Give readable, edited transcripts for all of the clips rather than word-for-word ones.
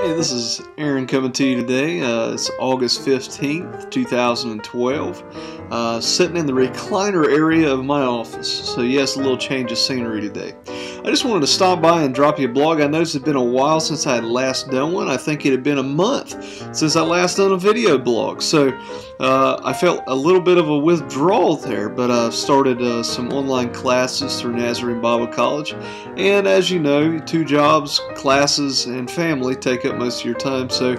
Hey, this is Aaron coming to you today. It's August 15th, 2012. Sitting in the recliner area of my office. So yes, a little change of scenery today. I just wanted to stop by and drop you a blog. I noticed it's been a while since I had last done one. I think it had been a month since I last done a video blog. So I felt a little bit of a withdrawal there, but I've started some online classes through Nazarene Bible College. And as you know, 2 jobs, classes, and family take up most of your time. So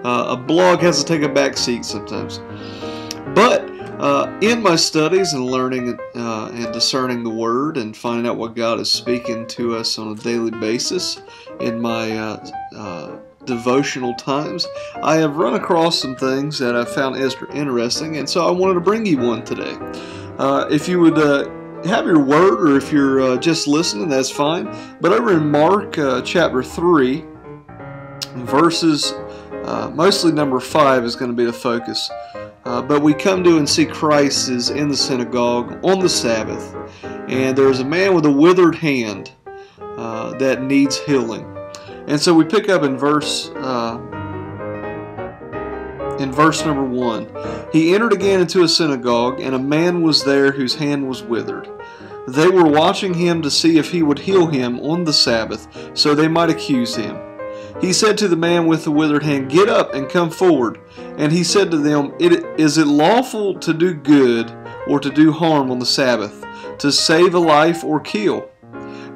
a blog has to take a back seat sometimes. But in my studies and learning and discerning the Word and finding out what God is speaking to us on a daily basis in my devotional times, I have run across some things that I found interesting, and so I wanted to bring you one today. If you would have your word, or if you're just listening, that's fine. But over in Mark chapter 3, verses mostly number 5 is going to be the focus. But we come to and see Christ is in the synagogue on the Sabbath, and there's a man with a withered hand that needs healing. And so we pick up in verse number 1. He entered again into a synagogue, and a man was there whose hand was withered. They were watching him to see if he would heal him on the Sabbath, so they might accuse him. He said to the man with the withered hand, "Get up and come forward." And he said to them, "Is it lawful to do good or to do harm on the Sabbath, to save a life or kill?"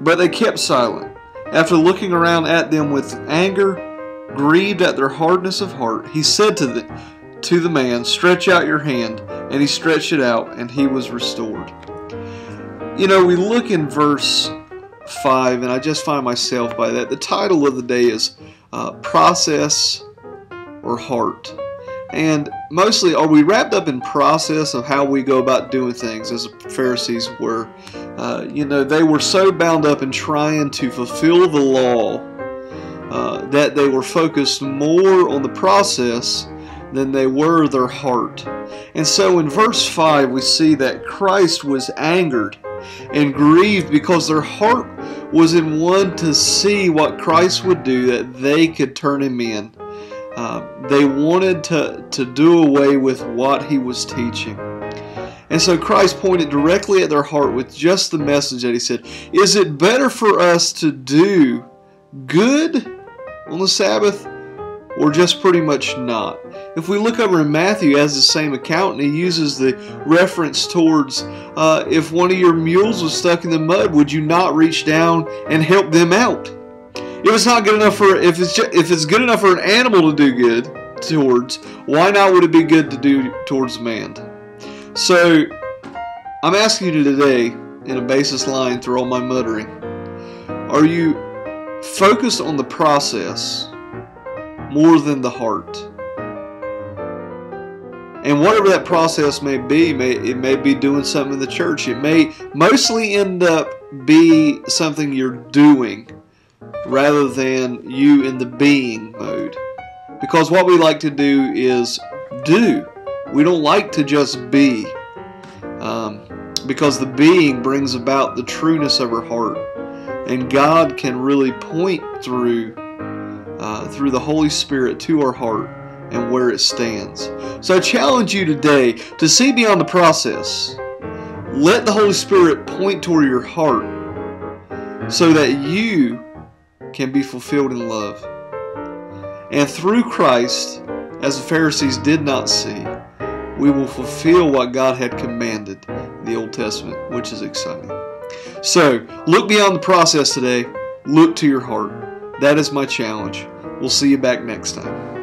But they kept silent. After looking around at them with anger, grieved at their hardness of heart, he said to the man, "Stretch out your hand." And he stretched it out, and he was restored. You know, we look in verse 5, and I just find myself by that. The title of the day is Process or Heart. And mostly, are we wrapped up in process of how we go about doing things, as the Pharisees were? They were so bound up in trying to fulfill the law that they were focused more on the process than they were their heart. And so in verse 5, we see that Christ was angered and grieved because their heart was in one to see what Christ would do, that they could turn him in. They wanted to do away with what he was teaching. And so Christ pointed directly at their heart with just the message that he said, "Is it better for us to do good on the Sabbath, or just pretty much not?" If we look over in Matthew, as the same account, and he uses the reference towards if one of your mules was stuck in the mud, would you not reach down and help them out? If it's not good enough if it's good enough for an animal to do good towards, why not would it be good to do towards man? So I'm asking you today, in a basis line through all my muttering, are you focused on the process more than the heart? And whatever that process may be, it may be doing something in the church. It may mostly end up be something you're doing rather than you in the being mode. Because what we like to do is do. We don't like to just be. Because the being brings about the trueness of our heart. And God can really point through the Holy Spirit to our heart and where it stands. So I challenge you today to see beyond the process. Let the Holy Spirit point toward your heart so that you can be fulfilled in love. And through Christ, as the Pharisees did not see, we will fulfill what God had commanded in the Old Testament, which is exciting. So, look beyond the process today. Look to your heart. That is my challenge. We'll see you back next time.